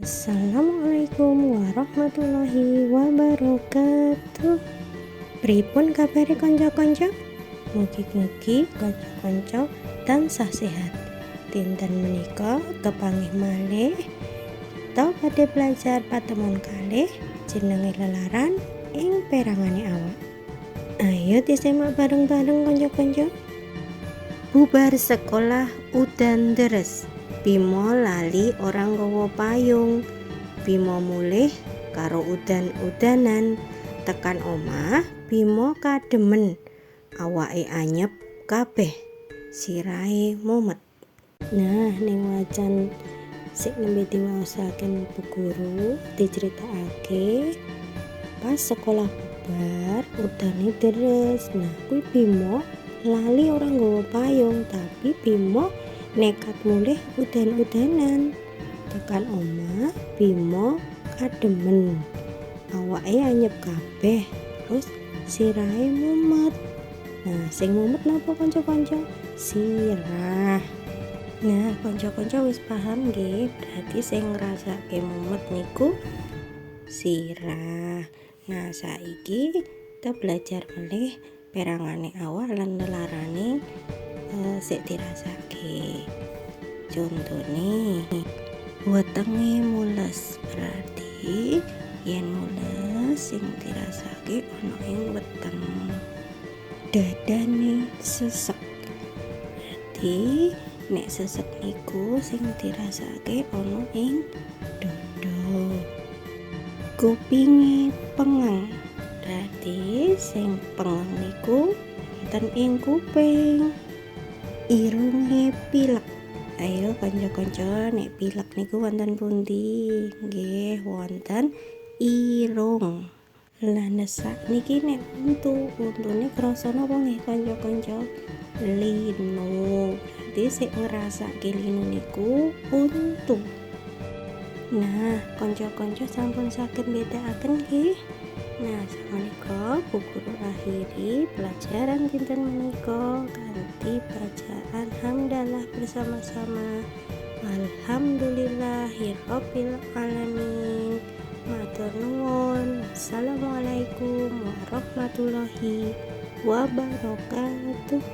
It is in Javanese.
Assalamualaikum warahmatullahi wabarakatuh. Pripun kabare kanca-kanca? Mugi-mugi kanca-kanca tansah sehat. Dinten menika kepanggih malih kita badhe belajar patemon kalih jenenge lelaran ing perangane awak. Ayo disimak bareng-bareng kanca-kanca. Bubar sekolah udan deres. Bimo lali orang nggawa payung. Bimo mulih karo udan-udanan. Tekan omah Bimo kademen. Awake anyep kabeh. Sirahe mumet. Nah, ning wacan sik nembe diwaosaken Bu Guru diceritakake pas sekolah bubar udane deres. Nah, kuwi Bimo lali orang nggawa payung, tapi Bimo nekat mulih udan-udanan. Tekan omah Bimo kademen. Awake anyep kabeh, terus sirahe mumet. Nah, sing mumet napa kanca-kanca? Sirah. Nah, kanca-kanca wis paham nggih, berarti sing ngrasake mumet niku sirah. Nah, saiki kita belajar melih perangane awak lan lelarane sik dirasake. Contone wetenge mules, berarti yen mules sing dirasake ana ing weteng. Dadane sesek, berarti nek sesek niku sing dirasake ana ing dada. Kupinge pengang, berarti sing pengang niku wonten ing kuping. Irunge pilek. Ayo kanca-kanca, nek pilek niku wonten pundi? Nggih, wonten irung. Lah nesak niki nek untune krasa napa nggih kanca-kanca? Linu. Berarti sik ngrasake linu niku untu. Nah, kanca-kanca sampun saged mbedakaken nggih. Nah, sapunika Bu Guru akhiri pelajaran dinten menika kanthi bacaan hamdalah bersama-sama. Alhamdulillahirabbil alamin. Matur nuwun. Assalamualaikum warahmatullahi wabarakatuh.